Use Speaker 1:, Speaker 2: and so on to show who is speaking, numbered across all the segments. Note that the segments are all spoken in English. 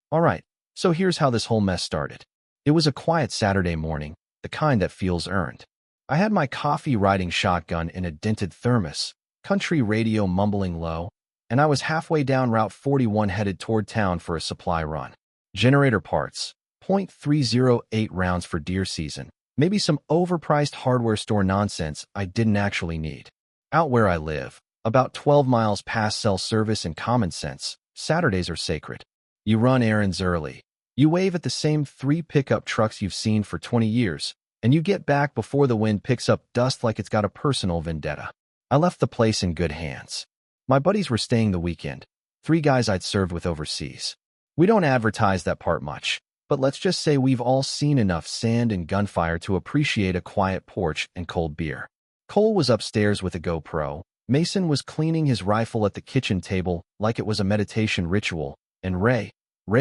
Speaker 1: All right, so here's how this whole mess started. It was a quiet Saturday morning, the kind that feels earned. I had my coffee riding shotgun in a dented thermos, country radio mumbling low, and I was halfway down Route 41 headed toward town for a supply run. Generator parts, .308 rounds for deer season, maybe some overpriced hardware store nonsense I didn't actually need. Out where I live, about 12 miles past cell service and common sense, Saturdays are sacred. You run errands early. You wave at the same 3 pickup trucks you've seen for 20 years, and you get back before the wind picks up dust like it's got a personal vendetta. I left the place in good hands. My buddies were staying the weekend, 3 guys I'd served with overseas. We don't advertise that part much, but let's just say we've all seen enough sand and gunfire to appreciate a quiet porch and cold beer. Cole was upstairs with a GoPro. Mason was cleaning his rifle at the kitchen table like it was a meditation ritual, and Ray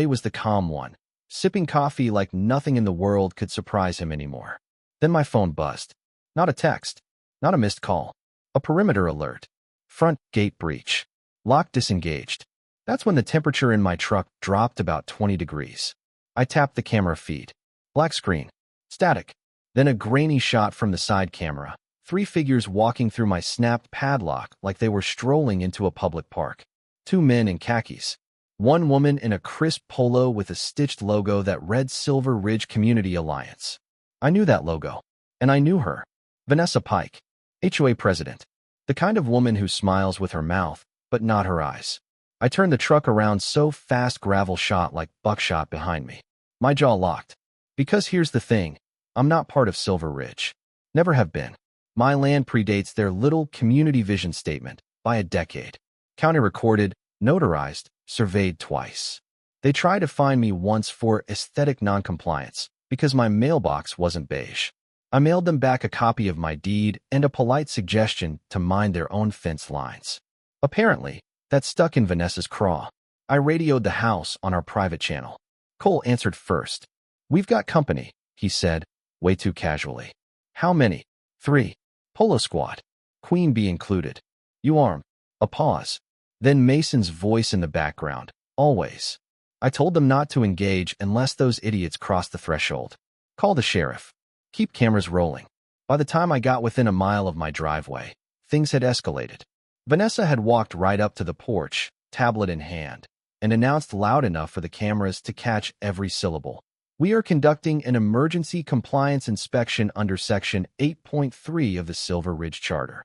Speaker 1: was the calm one, sipping coffee like nothing in the world could surprise him anymore. Then my phone buzzed. Not a text, not a missed call, a perimeter alert. Front gate breach. Lock disengaged. That's when the temperature in my truck dropped about 20 degrees. I tapped the camera feed. Black screen. Static. Then a grainy shot from the side camera. 3 figures walking through my snapped padlock like they were strolling into a public park. 2 men in khakis. 1 woman in a crisp polo with a stitched logo that read Silver Ridge Community Alliance. I knew that logo. And I knew her. Vanessa Pike. HOA president. The kind of woman who smiles with her mouth, but not her eyes. I turned the truck around so fast gravel shot like buckshot behind me. My jaw locked. Because here's the thing. I'm not part of Silver Ridge. Never have been. My land predates their little community vision statement by a decade. County recorded, notarized, surveyed twice. They tried to fine me once for aesthetic noncompliance because my mailbox wasn't beige. I mailed them back a copy of my deed and a polite suggestion to mind their own fence lines. Apparently, that stuck in Vanessa's craw. I radioed the house on our private channel. Cole answered first. "We've got company," he said, way too casually. "How many?" "3. Polo squad. Queen Bee included." "You armed?" A pause. Then Mason's voice in the background. "Always. I told them not to engage unless those idiots crossed the threshold. Call the sheriff. Keep cameras rolling." By the time I got within a mile of my driveway, things had escalated. Vanessa had walked right up to the porch, tablet in hand, and announced loud enough for the cameras to catch every syllable. "We are conducting an emergency compliance inspection under Section 8.3 of the Silver Ridge Charter."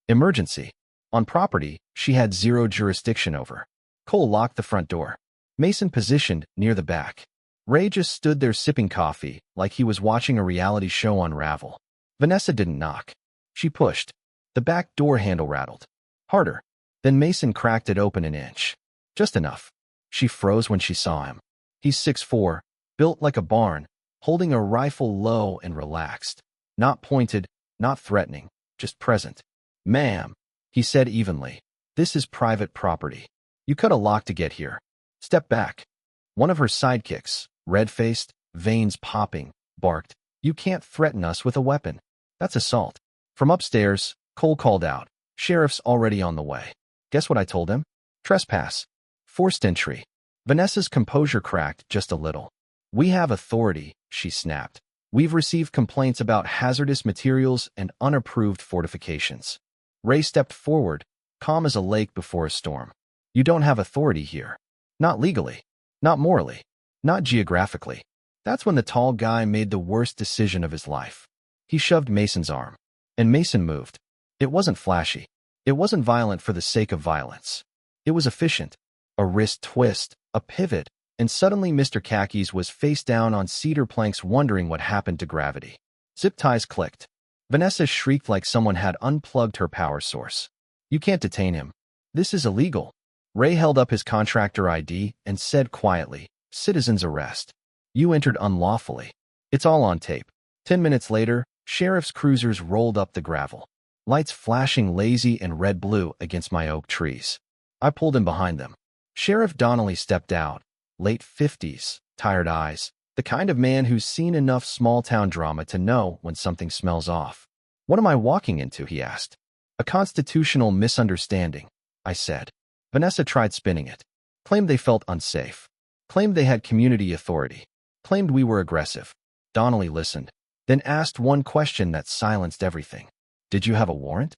Speaker 1: Emergency. On property she had 0 jurisdiction over. Cole locked the front door. Mason positioned near the back. Ray just stood there sipping coffee like he was watching a reality show unravel. Vanessa didn't knock. She pushed. The back door handle rattled. Harder. Then Mason cracked it open an inch. Just enough. She froze when she saw him. He's 6'4", built like a barn, holding a rifle low and relaxed. Not pointed, not threatening, just present. "Ma'am," he said evenly, "this is private property. You cut a lock to get here. Step back." One of her sidekicks, red-faced, veins popping, barked, "You can't threaten us with a weapon. That's assault." From upstairs, Cole called out, "Sheriff's already on the way." Guess what I told him? Trespass. Forced entry. Vanessa's composure cracked just a little. "We have authority," she snapped. "We've received complaints about hazardous materials and unapproved fortifications." Ray stepped forward, calm as a lake before a storm. "You don't have authority here. Not legally. Not morally. Not geographically." That's when the tall guy made the worst decision of his life. He shoved Mason's arm. And Mason moved. It wasn't flashy. It wasn't violent for the sake of violence. It was efficient. A wrist twist, a pivot, and suddenly Mr. Khakis was face down on cedar planks wondering what happened to gravity. Zip ties clicked. Vanessa shrieked like someone had unplugged her power source. "You can't detain him. This is illegal." Ray held up his contractor ID and said quietly, "Citizen's arrest. You entered unlawfully. It's all on tape." 10 minutes later, sheriff's cruisers rolled up the gravel, lights flashing lazy and red-blue against my oak trees. I pulled in behind them. Sheriff Donnelly stepped out, late 50s, tired eyes, the kind of man who's seen enough small-town drama to know when something smells off. "What am I walking into?" he asked. "A constitutional misunderstanding," I said. Vanessa tried spinning it, claimed they felt unsafe. Claimed they had community authority. Claimed we were aggressive. Donnelly listened, then asked one question that silenced everything. Did you have a warrant?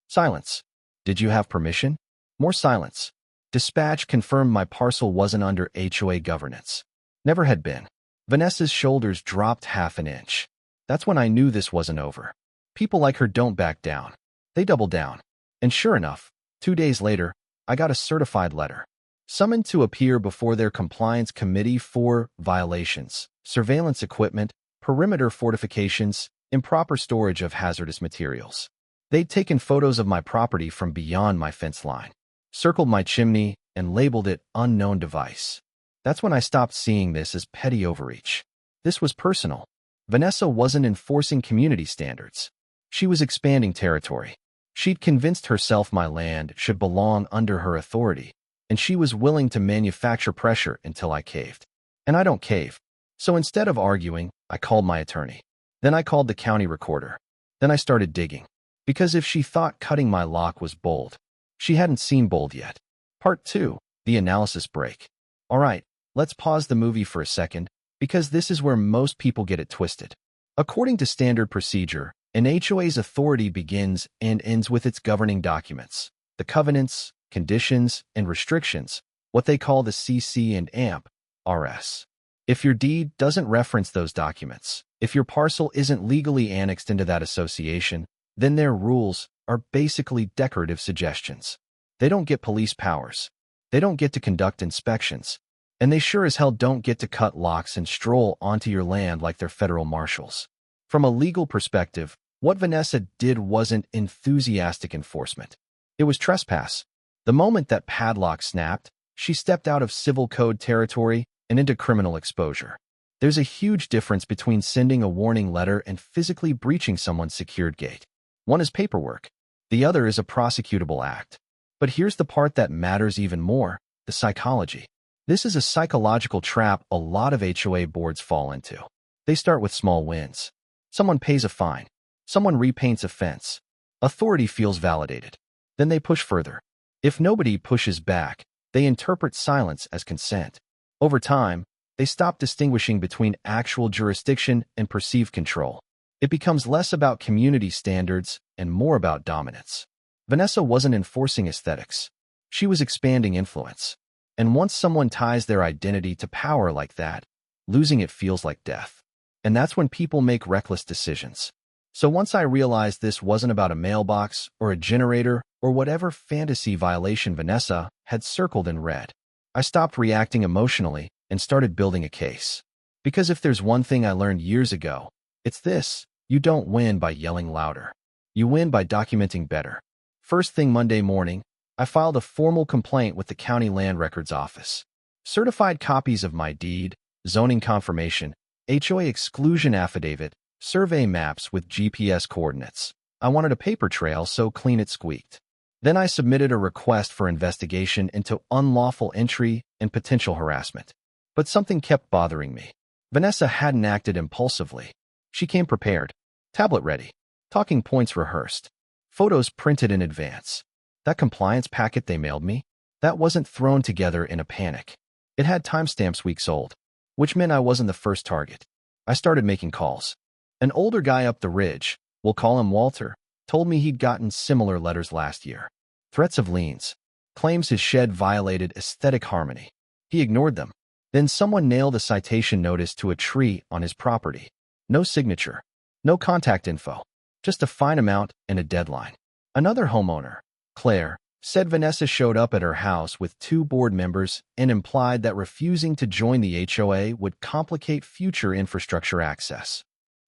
Speaker 1: Silence. Did you have permission? More silence. Dispatch confirmed my parcel wasn't under HOA governance. Never had been. Vanessa's shoulders dropped half an inch. That's when I knew this wasn't over. People like her don't back down. They double down. And sure enough, 2 days later, I got a certified letter. Summoned to appear before their compliance committee for violations, surveillance equipment, perimeter fortifications, improper storage of hazardous materials. They'd taken photos of my property from beyond my fence line, circled my chimney, and labeled it unknown device. That's when I stopped seeing this as petty overreach. This was personal. Vanessa wasn't enforcing community standards. She was expanding territory. She'd convinced herself my land should belong under her authority, and she was willing to manufacture pressure until I caved. And I don't cave. So instead of arguing, I called my attorney. Then I called the county recorder. Then I started digging. Because if she thought cutting my lock was bold, she hadn't seen bold yet. Part 2, the analysis break. All right, let's pause the movie for a second, because this is where most people get it twisted. According to standard procedure, an HOA's authority begins and ends with its governing documents, the covenants, conditions, and restrictions, what they call the CC and AMP, RS. If your deed doesn't reference those documents, if your parcel isn't legally annexed into that association, then their rules are basically decorative suggestions. They don't get police powers. They don't get to conduct inspections. And they sure as hell don't get to cut locks and stroll onto your land like they're federal marshals. From a legal perspective, what Vanessa did wasn't enthusiastic enforcement. It was trespass. The moment that padlock snapped, she stepped out of civil code territory and into criminal exposure. There's a huge difference between sending a warning letter and physically breaching someone's secured gate. One is paperwork. The other is a prosecutable act. But here's the part that matters even more, the psychology. This is a psychological trap a lot of HOA boards fall into. They start with small wins. Someone pays a fine. Someone repaints a fence. Authority feels validated. Then they push further. If nobody pushes back, they interpret silence as consent. Over time, they stop distinguishing between actual jurisdiction and perceived control. It becomes less about community standards and more about dominance. Vanessa wasn't enforcing aesthetics. She was expanding influence. And once someone ties their identity to power like that, losing it feels like death. And that's when people make reckless decisions. So once I realized this wasn't about a mailbox or a generator or whatever fantasy violation Vanessa had circled in red, I stopped reacting emotionally and started building a case. Because if there's one thing I learned years ago, it's this: you don't win by yelling louder. You win by documenting better. First thing Monday morning, I filed a formal complaint with the County Land Records Office. Certified copies of my deed, zoning confirmation, HOA exclusion affidavit, survey maps with GPS coordinates. I wanted a paper trail, so clean it squeaked. Then I submitted a request for investigation into unlawful entry and potential harassment. But something kept bothering me. Vanessa hadn't acted impulsively. She came prepared. Tablet ready. Talking points rehearsed. Photos printed in advance. That compliance packet they mailed me, that wasn't thrown together in a panic. It had timestamps weeks old, which meant I wasn't the first target. I started making calls. An older guy up the ridge, we'll call him Walter, told me he'd gotten similar letters last year. Threats of liens. Claims his shed violated aesthetic harmony. He ignored them. Then someone nailed a citation notice to a tree on his property. No signature. No contact info. Just a fine amount and a deadline. Another homeowner, Claire, said Vanessa showed up at her house with 2 board members and implied that refusing to join the HOA would complicate future infrastructure access.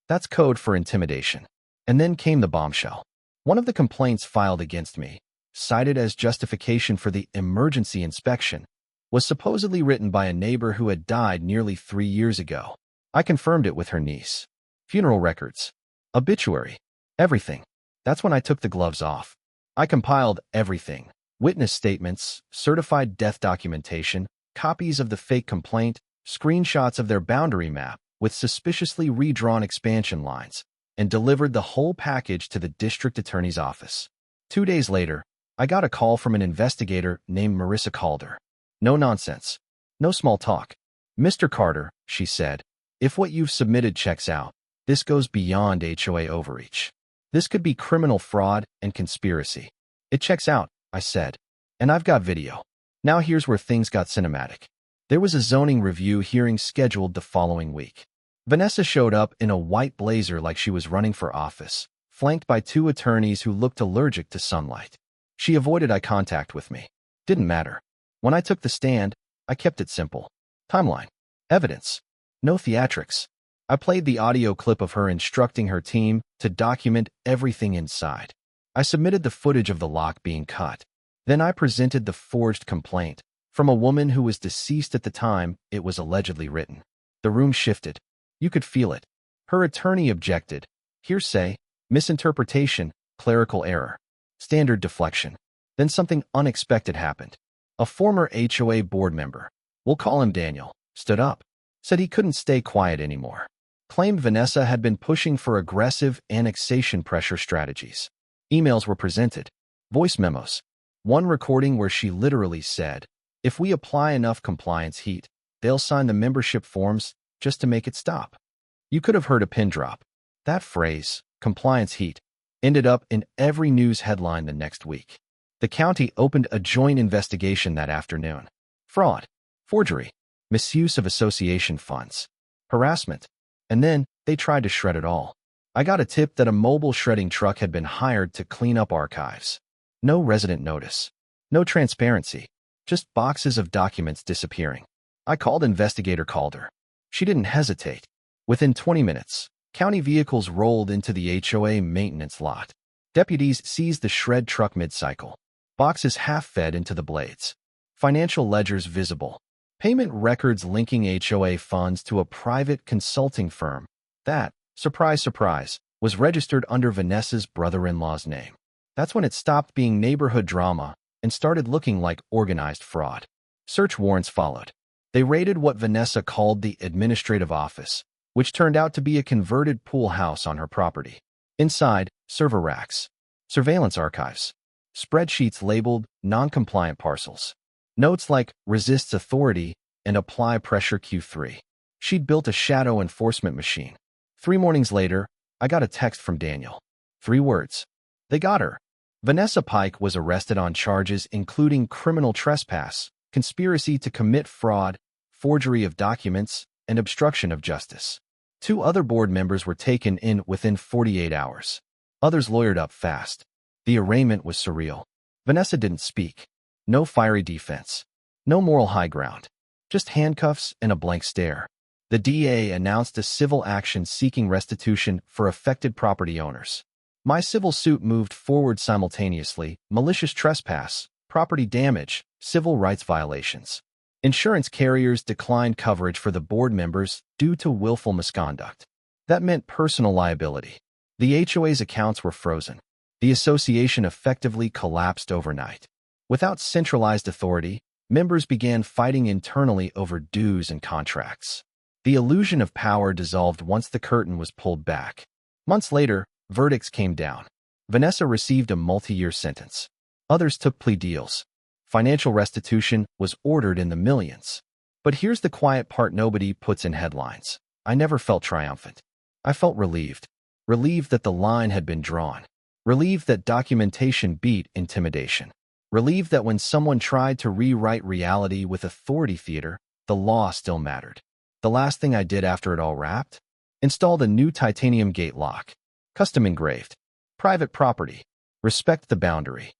Speaker 1: That's code for intimidation. And then came the bombshell. One of the complaints filed against me, cited as justification for the emergency inspection, was supposedly written by a neighbor who had died nearly 3 years ago. I confirmed it with her niece. Funeral records. Obituary. Everything. That's when I took the gloves off. I compiled everything: witness statements, certified death documentation, copies of the fake complaint, screenshots of their boundary map with suspiciously redrawn expansion lines, and delivered the whole package to the district attorney's office. 2 days later, I got a call from an investigator named Marissa Calder. No nonsense. No small talk. Mr. Carter, she said, if what you've submitted checks out, this goes beyond HOA overreach. This could be criminal fraud and conspiracy. It checks out, I said. And I've got video. Now here's where things got cinematic. There was a zoning review hearing scheduled the following week. Vanessa showed up in a white blazer like she was running for office, flanked by two attorneys who looked allergic to sunlight. She avoided eye contact with me. Didn't matter. When I took the stand, I kept it simple. Timeline. Evidence. No theatrics. I played the audio clip of her instructing her team to document everything inside. I submitted the footage of the lock being cut. Then I presented the forged complaint from a woman who was deceased at the time it was allegedly written. The room shifted. You could feel it. Her attorney objected. Hearsay, misinterpretation, clerical error, standard deflection. Then something unexpected happened. A former HOA board member, we'll call him Daniel, stood up, said he couldn't stay quiet anymore. Claimed Vanessa had been pushing for aggressive annexation pressure strategies. Emails were presented. Voice memos. One recording where she literally said, if we apply enough compliance heat, they'll sign the membership forms just to make it stop. You could have heard a pin drop. That phrase, compliance heat, ended up in every news headline the next week. The county opened a joint investigation that afternoon. Fraud, forgery, misuse of association funds, harassment, and then they tried to shred it all. I got a tip that a mobile shredding truck had been hired to clean up archives. No resident notice. No transparency. Just boxes of documents disappearing. I called investigator Calder. She didn't hesitate. Within 20 minutes, county vehicles rolled into the HOA maintenance lot. Deputies seized the shred truck mid-cycle. Boxes half-fed into the blades. Financial ledgers visible. Payment records linking HOA funds to a private consulting firm that, surprise, surprise, was registered under Vanessa's brother-in-law's name. That's when it stopped being neighborhood drama and started looking like organized fraud. Search warrants followed. They raided what Vanessa called the administrative office, which turned out to be a converted pool house on her property. Inside, server racks, surveillance archives, spreadsheets labeled non-compliant parcels, notes like resists authority and apply pressure Q3. She'd built a shadow enforcement machine. 3 mornings later, I got a text from Daniel. 3 words. They got her. Vanessa Pike was arrested on charges including criminal trespass, conspiracy to commit fraud, forgery of documents, and obstruction of justice. 2 other board members were taken in within 48 hours. Others lawyered up fast. The arraignment was surreal. Vanessa didn't speak. No fiery defense. No moral high ground. Just handcuffs and a blank stare. The DA announced a civil action seeking restitution for affected property owners. My civil suit moved forward simultaneously: malicious trespass, property damage, civil rights violations. Insurance carriers declined coverage for the board members due to willful misconduct. That meant personal liability. The HOA's accounts were frozen. The association effectively collapsed overnight. Without centralized authority, members began fighting internally over dues and contracts. The illusion of power dissolved once the curtain was pulled back. Months later, verdicts came down. Vanessa received a multi-year sentence. Others took plea deals. Financial restitution was ordered in the millions. But here's the quiet part nobody puts in headlines. I never felt triumphant. I felt relieved. Relieved that the line had been drawn. Relieved that documentation beat intimidation. Relieved that when someone tried to rewrite reality with authority theater, the law still mattered. The last thing I did after it all wrapped? Installed a new titanium gate lock. Custom engraved. Private property. Respect the boundary.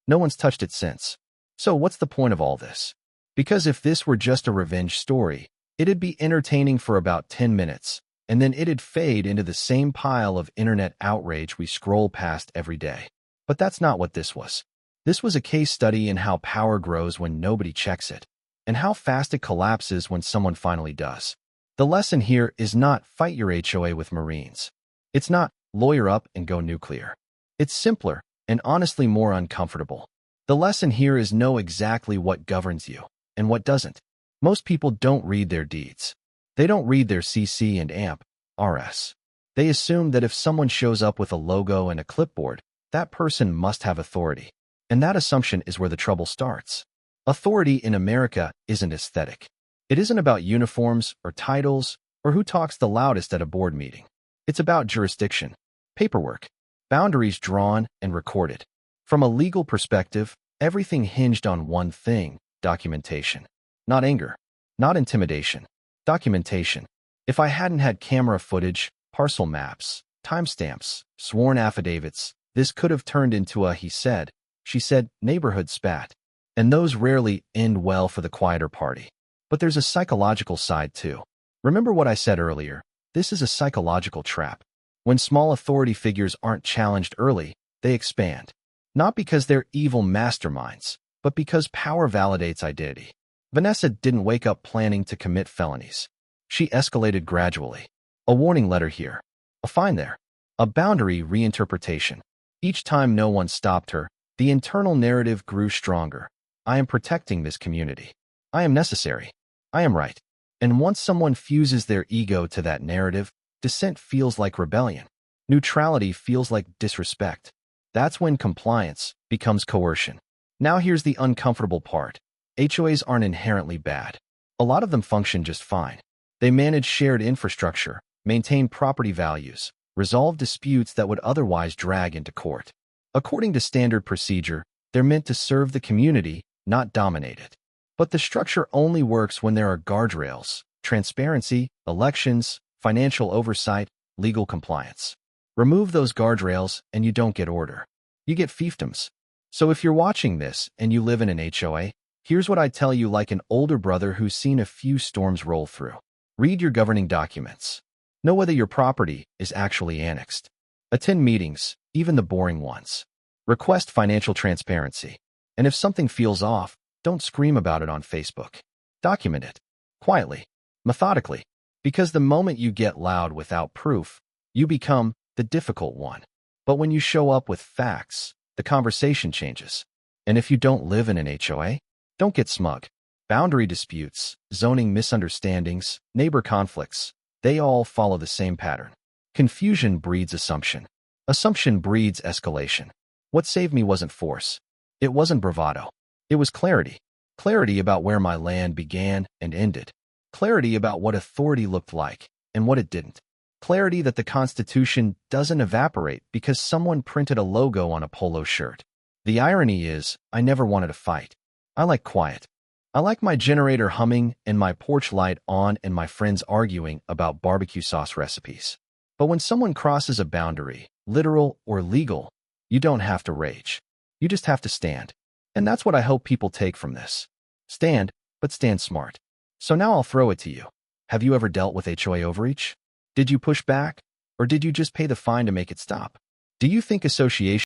Speaker 1: No one's touched it since. So what's the point of all this? Because if this were just a revenge story, it'd be entertaining for about 10 minutes, and then it'd fade into the same pile of internet outrage we scroll past every day. But that's not what this was. This was a case study in how power grows when nobody checks it, and how fast it collapses when someone finally does. The lesson here is not fight your HOA with Marines. It's not lawyer up and go nuclear. It's simpler and honestly more uncomfortable. The lesson here is know exactly what governs you and what doesn't. Most people don't read their deeds. They don't read their CC and AMP, RS. They assume that if someone shows up with a logo and a clipboard, that person must have authority. And that assumption is where the trouble starts. Authority in America isn't aesthetic. It isn't about uniforms or titles or who talks the loudest at a board meeting. It's about jurisdiction, paperwork, boundaries drawn and recorded. From a legal perspective, everything hinged on one thing: documentation. Not anger, not intimidation. Documentation. If I hadn't had camera footage, parcel maps, timestamps, sworn affidavits, this could have turned into a he said, she said neighborhood spat. And those rarely end well for the quieter party. But there's a psychological side too. Remember what I said earlier, this is a psychological trap. When small authority figures aren't challenged early, they expand. Not because they're evil masterminds, but because power validates identity. Vanessa didn't wake up planning to commit felonies. She escalated gradually. A warning letter here, a fine there, a boundary reinterpretation. Each time no one stopped her, the internal narrative grew stronger. I am protecting this community. I am necessary. I am right. And once someone fuses their ego to that narrative, dissent feels like rebellion. Neutrality feels like disrespect. That's when compliance becomes coercion. Now here's the uncomfortable part. HOAs aren't inherently bad. A lot of them function just fine. They manage shared infrastructure, maintain property values, resolve disputes that would otherwise drag into court. According to standard procedure, they're meant to serve the community, not dominate it. But the structure only works when there are guardrails, transparency, elections, financial oversight, legal compliance. Remove those guardrails and you don't get order. You get fiefdoms. So if you're watching this and you live in an HOA, here's what I tell you like an older brother who's seen a few storms roll through. Read your governing documents. Know whether your property is actually annexed. Attend meetings, even the boring ones. Request financial transparency. And if something feels off, don't scream about it on Facebook. Document it. Quietly. Methodically. Because the moment you get loud without proof, you become the difficult one. But when you show up with facts, the conversation changes. And if you don't live in an HOA, don't get smug. Boundary disputes, zoning misunderstandings, neighbor conflicts, they all follow the same pattern. Confusion breeds assumption. Assumption breeds escalation. What saved me wasn't force. It wasn't bravado. It was clarity. Clarity about where my land began and ended. Clarity about what authority looked like and what it didn't. Clarity that the Constitution doesn't evaporate because someone printed a logo on a polo shirt. The irony is, I never wanted a fight. I like quiet. I like my generator humming and my porch light on and my friends arguing about barbecue sauce recipes. But when someone crosses a boundary, literal or legal, you don't have to rage. You just have to stand. And that's what I hope people take from this. Stand, but stand smart. So now I'll throw it to you. Have you ever dealt with HOA overreach? Did you push back? Or did you just pay the fine to make it stop? Do you think association